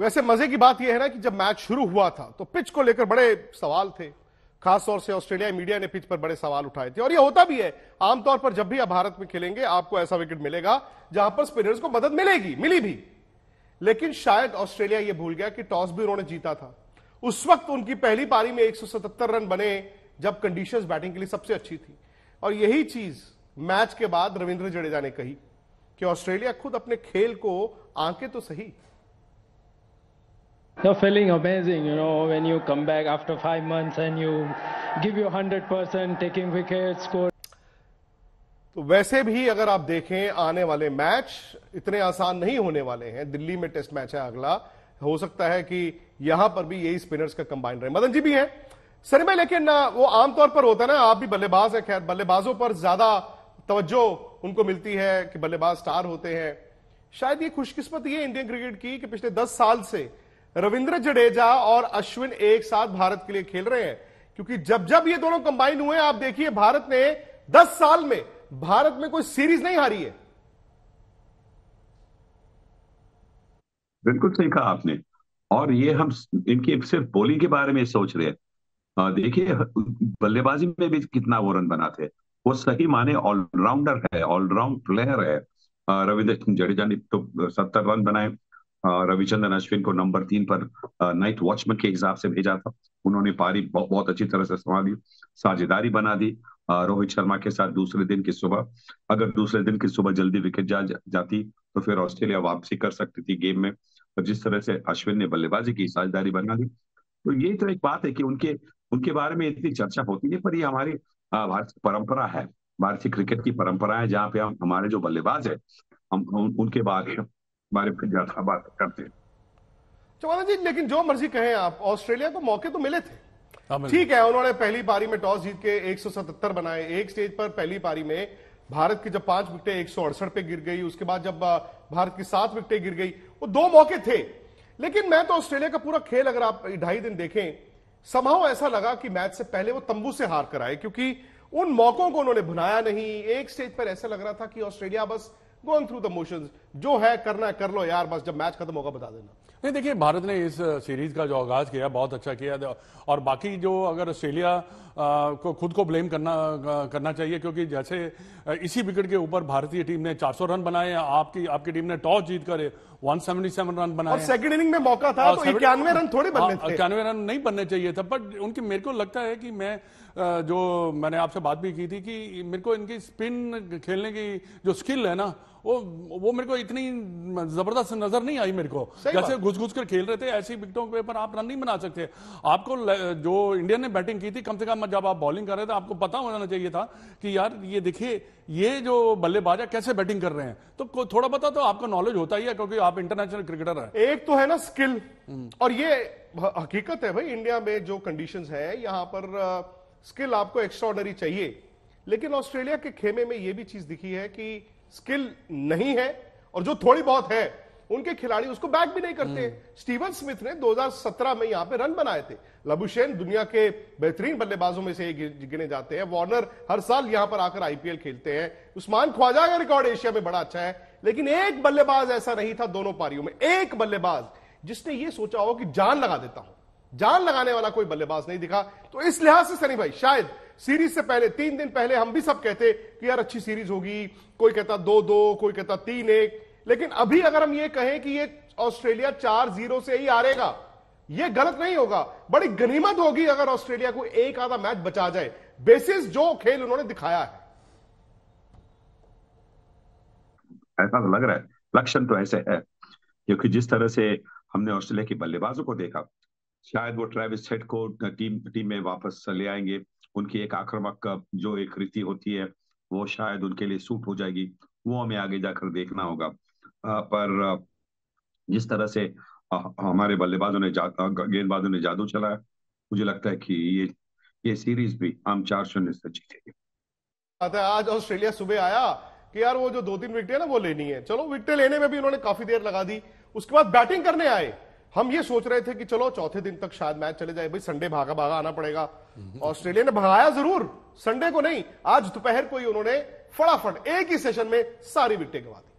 वैसे मजे की बात यह है ना कि जब मैच शुरू हुआ था तो पिच को लेकर बड़े सवाल थे। खासतौर से ऑस्ट्रेलिया मीडिया ने पिच पर बड़े सवाल उठाए थे और यह होता भी है। आमतौर पर जब भी आप भारत में खेलेंगे आपको ऐसा विकेट मिलेगा जहां पर स्पिनर्स को मदद मिलेगी, मिली भी। लेकिन शायद ऑस्ट्रेलिया यह भूल गया कि टॉस भी उन्होंने जीता था। उस वक्त उनकी पहली पारी में 177 रन बने जब कंडीशंस बैटिंग के लिए सबसे अच्छी थी। और यही चीज मैच के बाद रविंद्र जडेजा ने कही कि ऑस्ट्रेलिया खुद अपने खेल को आंके तो सही। You're feeling amazing, when you come back after 5 months and you give your 100%, taking wickets, score. तो वैसे भी अगर आप देखें आने वाले मैच इतने आसान नहीं होने वाले हैं। दिल्ली में टेस्ट मैच है अगला, हो सकता है कि यहां पर भी यही स्पिनर्स का कंबाइन रहे। मदन जी भी हैं सनी भाई, लेकिन वो आमतौर पर होता है ना, आप भी बल्लेबाज हैं, खैर बल्लेबाजों पर ज्यादा तवज्जो उनको मिलती है कि बल्लेबाज स्टार होते हैं। शायद ये खुशकिस्मत ये इंडियन क्रिकेट की कि पिछले 10 साल से रविंद्र जडेजा और अश्विन एक साथ भारत के लिए खेल रहे हैं। क्योंकि जब जब ये दोनों कंबाइन हुए, आप देखिए भारत ने 10 साल में भारत में कोई सीरीज नहीं हारी है। बिल्कुल सही कहा आपने। और ये हम इनकी सिर्फ बॉलिंग के बारे में सोच रहे हैं। देखिए बल्लेबाजी में भी कितना वो रन बनाते हैं। वो सही माने ऑलराउंडर है, ऑलराउंड प्लेयर है। रविंद्र जडेजा ने तो 70 रन बनाए। रविचंद्रन अश्विन को नंबर 3 पर नाइट वॉचमैन के हिसाब से भेजा था। उन्होंने पारी बहुत अच्छी तरह से संभाली, साझेदारी बना दी रोहित शर्मा के साथ। दूसरे दिन की सुबह, अगर दूसरे दिन की सुबह जल्दी विकेट जाती तो फिर ऑस्ट्रेलिया वापसी कर सकती थी गेम में। और जिस तरह से अश्विन ने बल्लेबाजी की, साझेदारी बना दी, तो ये तो एक बात है कि उनके उनके बारे में इतनी चर्चा होती है। पर ये हमारी भारतीय परंपरा है, भारतीय क्रिकेट की परंपरा है, जहाँ पे हम हमारे जो बल्लेबाज है हम उनके बारे में ज्यादा बात करते हैं। चौहान जी, लेकिन जो मर्जी कहें आप, ऑस्ट्रेलिया को मौके तो मिले थे। ठीक है, उन्होंने पहली पारी में टॉस जीत के 177 बनाए। एक स्टेज पर पहली पारी में भारत की जब 5 विकेटें 168 पे गिर गई, उसके बाद जब भारत की 7 विकेटें गिर गई, वो 2 मौके थे। लेकिन मैं तो ऑस्ट्रेलिया का पूरा खेल अगर आप 2.5 दिन देखें, समहाउ ऐसा लगा कि मैच से पहले वो तंबू से हार कर आए, क्योंकि उन मौकों को उन्होंने भुनाया नहीं। एक स्टेज पर ऐसा लग रहा था कि ऑस्ट्रेलिया बस गोइंग थ्रू द मोशंस, जो है करना है कर लो यार, बस जब मैच खत्म होगा बता देना। नहीं, देखिए भारत ने इस सीरीज का जो आगाज किया बहुत अच्छा किया। और बाकी जो अगर ऑस्ट्रेलिया को खुद को ब्लेम करना चाहिए, क्योंकि जैसे इसी विकेट के ऊपर भारतीय टीम ने 400 रन बनाए, आपकी टीम ने टॉस जीत कर 177 रन बनाए। और सेकंड इनिंग में मौका था तो 91 रन थोड़े बनने थे। 91 रन नहीं बनने चाहिए था। बट उनकी, मेरे को लगता है कि जो मैंने आपसे बात भी की थी कि मेरे को इनकी स्पिन खेलने की जो स्किल है ना, वो मेरे को इतनी जबरदस्त नजर नहीं आई मेरे को। जैसे घुस कर खेल रहे थे, ऐसी विकेटों पे पर आप रन नहीं बना सकते। आपको जो इंडिया ने बैटिंग की थी, कम से कम जब आप बॉलिंग कर रहे थे आपको पता होना चाहिए था कि यार ये देखिए ये जो बल्लेबाज है कैसे बैटिंग कर रहे हैं। तो थोड़ा पता तो आपका नॉलेज होता ही है, क्योंकि आप इंटरनेशनल क्रिकेटर है। एक तो है ना स्किल, और ये हकीकत है भाई, इंडिया में जो कंडीशंस है यहां पर स्किल आपको एक्स्ट्राऑर्डिनरी चाहिए। लेकिन ऑस्ट्रेलिया के खेमे में यह भी चीज दिखी है कि स्किल नहीं है, और जो थोड़ी बहुत है उनके खिलाड़ी उसको बैक भी नहीं करते। स्टीवन स्मिथ ने 2017 में यहां पे रन बनाए थे। लबुशेन दुनिया के बेहतरीन बल्लेबाजों में से गिने जाते हैं। वार्नर हर साल यहां पर आकर आईपीएल खेलते हैं। उस्मान ख्वाजा का रिकॉर्ड एशिया में बड़ा अच्छा है। लेकिन एक बल्लेबाज ऐसा नहीं था दोनों पारियों में, एक बल्लेबाज जिसने यह सोचा हो कि जान लगा देता हूं। जान लगाने वाला कोई बल्लेबाज नहीं दिखा। तो इस लिहाज से सनी भाई, शायद सीरीज से पहले 3 दिन पहले हम भी सब कहते कि यार अच्छी सीरीज होगी, कोई कहता 2-2, कोई कहता 3-1। लेकिन अभी अगर हम ये कहें कि ये ऑस्ट्रेलिया 4-0 से ही हारेगा, ये गलत नहीं होगा। बड़ी गनीमत होगी अगर ऑस्ट्रेलिया को एक आधा मैच बचा जाए, बेसिस जो खेल उन्होंने दिखाया है। ऐसा तो लग रहा है, लक्षण तो ऐसे है, क्योंकि जिस तरह से हमने ऑस्ट्रेलिया के बल्लेबाजों को देखा, शायद वो ट्रेविस हेड को टीम में वापस ले आएंगे। उनकी एक आक्रामक जो एक रीति होती है वो शायद उनके लिए सूट हो जाएगी। वो हमें आगे जाकर देखना होगा। पर जिस तरह से हमारे बल्लेबाजों ने गेंदबाजों ने जादू चलाया, मुझे लगता है कि ये सीरीज भी हम 4-0 से जीतेंगे। आज ऑस्ट्रेलिया सुबह आया कि यार वो जो 2-3 विकेटें ना वो लेनी है। चलो विकेटें लेने में भी उन्होंने काफी देर लगा दी। उसके बाद बैटिंग करने आए। हम ये सोच रहे थे कि चलो चौथे दिन तक शायद मैच चले जाए, भाई संडे भागा भागा आना पड़ेगा। ऑस्ट्रेलिया ने भगाया जरूर, संडे को नहीं, आज दोपहर को ही उन्होंने फटाफट एक ही सेशन में सारी विकेटें गंवा दी।